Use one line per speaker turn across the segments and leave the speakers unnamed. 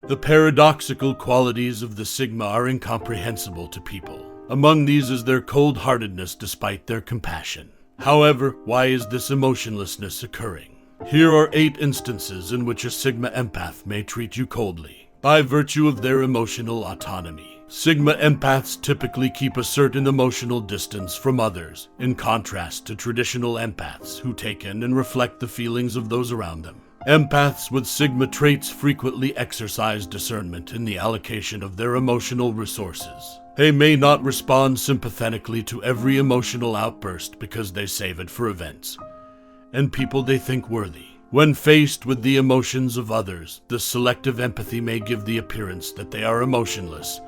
The paradoxical qualities of the Sigma are incomprehensible to people. Among these is their cold-heartedness despite their compassion. However, why is this emotionlessness occurring? Here are 8 instances in which a Sigma Empath may treat you coldly, by virtue of their emotional autonomy. Sigma Empaths typically keep a certain emotional distance from others, in contrast to traditional empaths who take in and reflect the feelings of those around them. Empaths with Sigma traits frequently exercise discernment in the allocation of their emotional resources. They may not respond sympathetically to every emotional outburst because they save it for events and people they think worthy. When faced with the emotions of others, the selective empathy may give the appearance that they are emotionless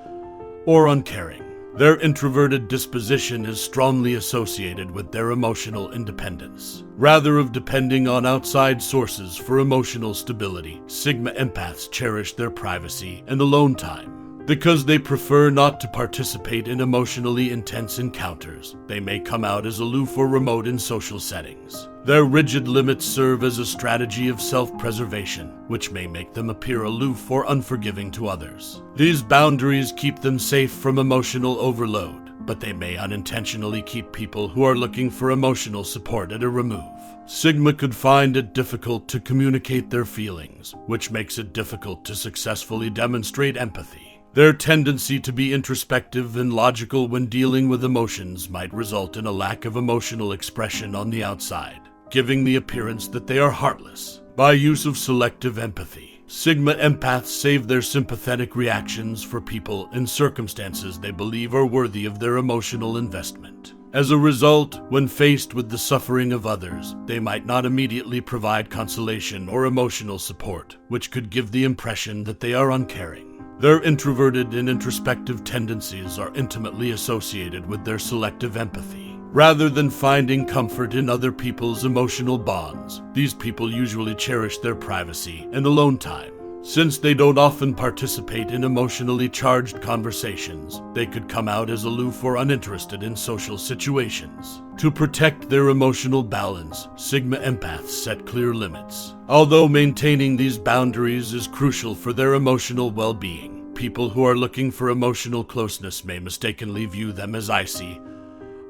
or uncaring. Their introverted disposition is strongly associated with their emotional independence. Rather than depending on outside sources for emotional stability, Sigma Empaths cherish their privacy and alone time. Because they prefer not to participate in emotionally intense encounters, they may come out as aloof or remote in social settings. Their rigid limits serve as a strategy of self-preservation, which may make them appear aloof or unforgiving to others. These boundaries keep them safe from emotional overload, but they may unintentionally keep people who are looking for emotional support at a remove. Sigma could find it difficult to communicate their feelings, which makes it difficult to successfully demonstrate empathy. Their tendency to be introspective and logical when dealing with emotions might result in a lack of emotional expression on the outside, giving the appearance that they are heartless. By use of selective empathy, Sigma Empaths save their sympathetic reactions for people in circumstances they believe are worthy of their emotional investment. As a result, when faced with the suffering of others, they might not immediately provide consolation or emotional support, which could give the impression that they are uncaring. Their introverted and introspective tendencies are intimately associated with their selective empathy. Rather than finding comfort in other people's emotional bonds, these people usually cherish their privacy and alone time. Since they don't often participate in emotionally charged conversations, they could come out as aloof or uninterested in social situations. To protect their emotional balance, Sigma Empaths set clear limits. Although maintaining these boundaries is crucial for their emotional well-being, people who are looking for emotional closeness may mistakenly view them as icy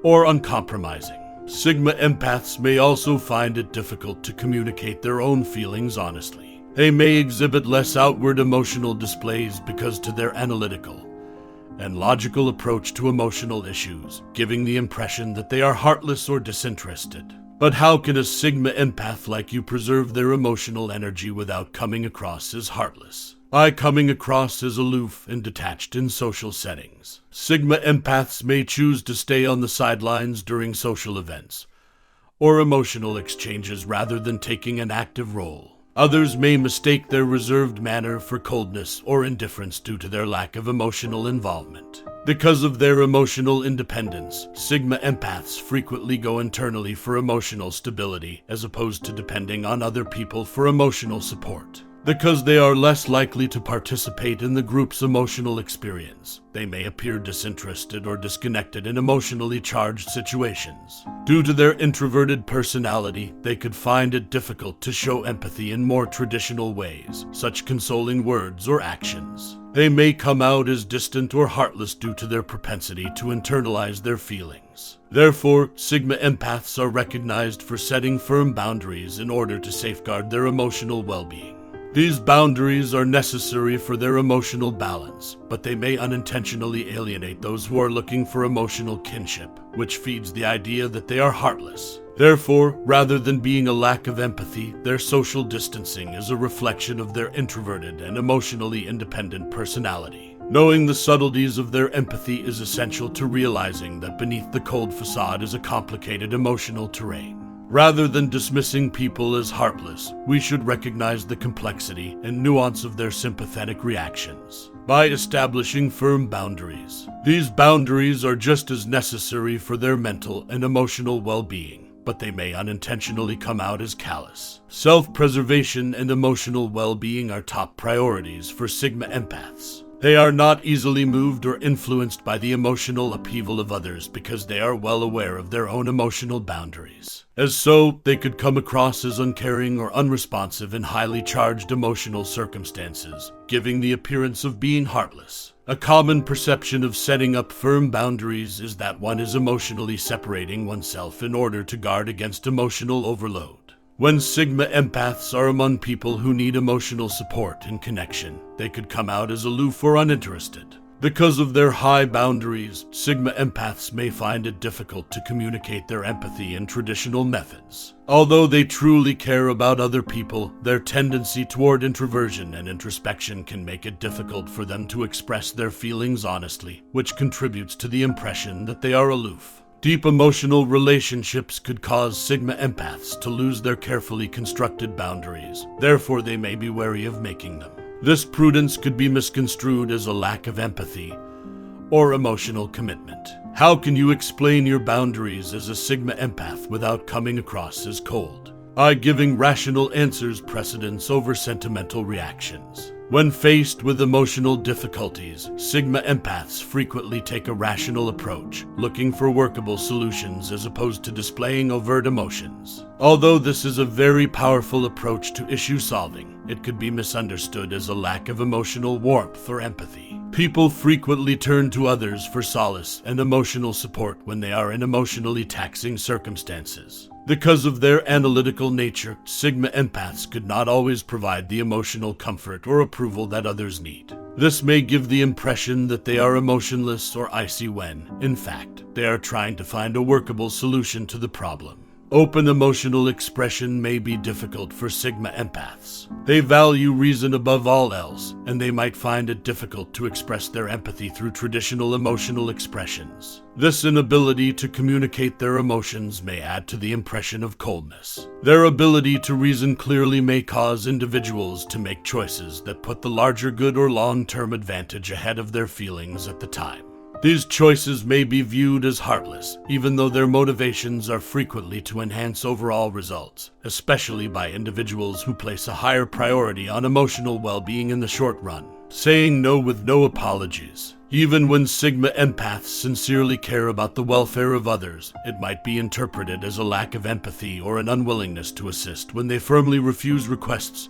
or uncompromising. Sigma Empaths may also find it difficult to communicate their own feelings honestly. They may exhibit less outward emotional displays because to their analytical and logical approach to emotional issues, giving the impression that they are heartless or disinterested. But how can a Sigma Empath like you preserve their emotional energy without coming across as heartless? By coming across as aloof and detached in social settings. Sigma Empaths may choose to stay on the sidelines during social events or emotional exchanges rather than taking an active role. Others may mistake their reserved manner for coldness or indifference due to their lack of emotional involvement. Because of their emotional independence, Sigma Empaths frequently go internally for emotional stability as opposed to depending on other people for emotional support. Because they are less likely to participate in the group's emotional experience, they may appear disinterested or disconnected in emotionally charged situations. Due to their introverted personality, they could find it difficult to show empathy in more traditional ways, such consoling words or actions. They may come out as distant or heartless due to their propensity to internalize their feelings. Therefore, Sigma Empaths are recognized for setting firm boundaries in order to safeguard their emotional well-being. These boundaries are necessary for their emotional balance, but they may unintentionally alienate those who are looking for emotional kinship, which feeds the idea that they are heartless. Therefore, rather than being a lack of empathy, their social distancing is a reflection of their introverted and emotionally independent personality. Knowing the subtleties of their empathy is essential to realizing that beneath the cold facade is a complicated emotional terrain. Rather than dismissing people as heartless, we should recognize the complexity and nuance of their sympathetic reactions. By establishing firm boundaries, these boundaries are just as necessary for their mental and emotional well-being, but they may unintentionally come out as callous. Self-preservation and emotional well-being are top priorities for Sigma Empaths. They are not easily moved or influenced by the emotional upheaval of others because they are well aware of their own emotional boundaries. As so, they could come across as uncaring or unresponsive in highly charged emotional circumstances, giving the appearance of being heartless. A common perception of setting up firm boundaries is that one is emotionally separating oneself in order to guard against emotional overload. When Sigma Empaths are among people who need emotional support and connection, they could come out as aloof or uninterested. Because of their high boundaries, Sigma Empaths may find it difficult to communicate their empathy in traditional methods. Although they truly care about other people, their tendency toward introversion and introspection can make it difficult for them to express their feelings honestly, which contributes to the impression that they are aloof. Deep emotional relationships could cause Sigma Empaths to lose their carefully constructed boundaries. Therefore, they may be wary of making them. This prudence could be misconstrued as a lack of empathy or emotional commitment. How can you explain your boundaries as a Sigma Empath without coming across as cold? By giving rational answers precedence over sentimental reactions. When faced with emotional difficulties, Sigma Empaths frequently take a rational approach, looking for workable solutions as opposed to displaying overt emotions. Although this is a very powerful approach to issue solving, it could be misunderstood as a lack of emotional warmth or empathy. People frequently turn to others for solace and emotional support when they are in emotionally taxing circumstances. Because of their analytical nature, Sigma Empaths could not always provide the emotional comfort or approval that others need. This may give the impression that they are emotionless or icy when, in fact, they are trying to find a workable solution to the problem. Open emotional expression may be difficult for Sigma Empaths. They value reason above all else, and they might find it difficult to express their empathy through traditional emotional expressions. This inability to communicate their emotions may add to the impression of coldness. Their ability to reason clearly may cause individuals to make choices that put the larger good or long-term advantage ahead of their feelings at the time. These choices may be viewed as heartless, even though their motivations are frequently to enhance overall results, especially by individuals who place a higher priority on emotional well-being in the short run. Saying no with no apologies. Even when Sigma Empaths sincerely care about the welfare of others, it might be interpreted as a lack of empathy or an unwillingness to assist when they firmly refuse requests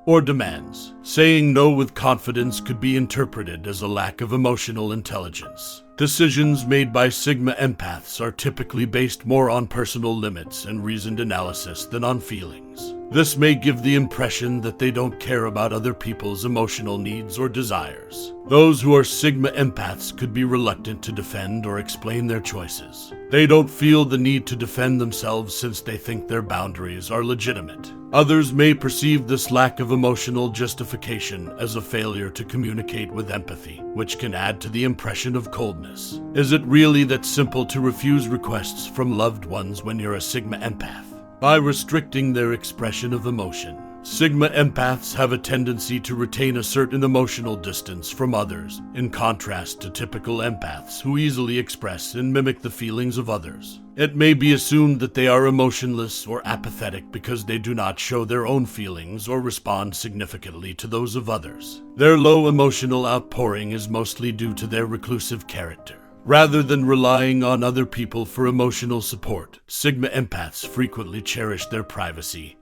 or demands. Saying no with confidence could be interpreted as a lack of emotional intelligence. Decisions made by Sigma Empaths are typically based more on personal limits and reasoned analysis than on feelings. This may give the impression that they don't care about other people's emotional needs or desires. Those who are Sigma Empaths could be reluctant to defend or explain their choices. They don't feel the need to defend themselves since they think their boundaries are legitimate. Others may perceive this lack of emotional justification as a failure to communicate with empathy, which can add to the impression of coldness. Is it really that simple to refuse requests from loved ones when you're a Sigma Empath? By restricting their expression of emotion, Sigma Empaths have a tendency to retain a certain emotional distance from others, in contrast to typical empaths who easily express and mimic the feelings of others. It may be assumed that they are emotionless or apathetic because they do not show their own feelings or respond significantly to those of others. Their low emotional outpouring is mostly due to their reclusive character. Rather than relying on other people for emotional support, Sigma Empaths frequently cherish their privacy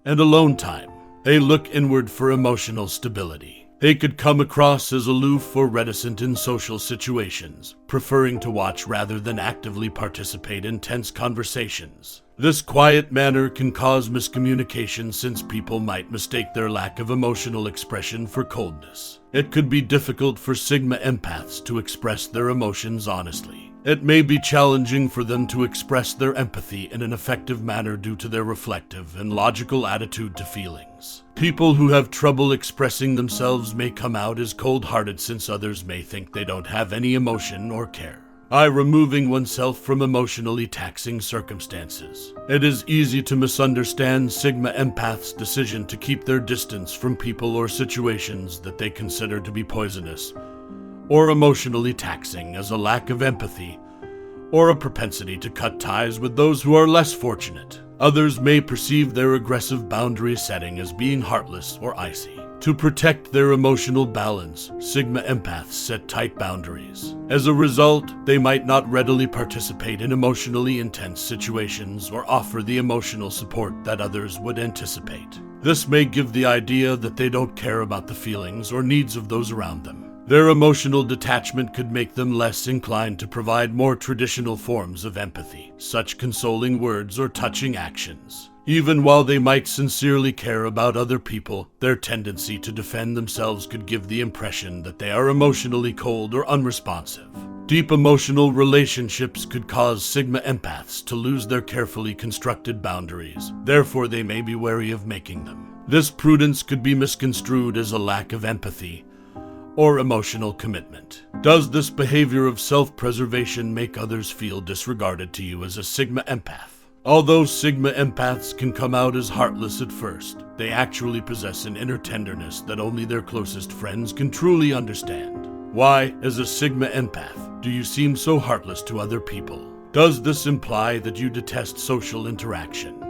and alone time. They look inward for emotional stability. They could come across as aloof or reticent in social situations, preferring to watch rather than actively participate in tense conversations. This quiet manner can cause miscommunication since people might mistake their lack of emotional expression for coldness. It could be difficult for Sigma Empaths to express their emotions honestly. It may be challenging for them to express their empathy in an effective manner due to their reflective and logical attitude to feelings. People who have trouble expressing themselves may come out as cold-hearted since others may think they don't have any emotion or care. By removing oneself from emotionally taxing circumstances, it is easy to misunderstand Sigma Empaths' decision to keep their distance from people or situations that they consider to be poisonous or emotionally taxing as a lack of empathy or a propensity to cut ties with those who are less fortunate. Others may perceive their aggressive boundary setting as being heartless or icy. To protect their emotional balance, Sigma Empaths set tight boundaries. As a result, they might not readily participate in emotionally intense situations or offer the emotional support that others would anticipate. This may give the idea that they don't care about the feelings or needs of those around them. Their emotional detachment could make them less inclined to provide more traditional forms of empathy, such consoling words or touching actions. Even while they might sincerely care about other people, their tendency to defend themselves could give the impression that they are emotionally cold or unresponsive. Deep emotional relationships could cause Sigma Empaths to lose their carefully constructed boundaries, therefore they may be wary of making them. This prudence could be misconstrued as a lack of empathy or emotional commitment. Does this behavior of self-preservation make others feel disregarded to you as a Sigma Empath? Although Sigma Empaths can come out as heartless at first, they actually possess an inner tenderness that only their closest friends can truly understand. Why, as a Sigma Empath, do you seem so heartless to other people? Does this imply that you detest social interaction?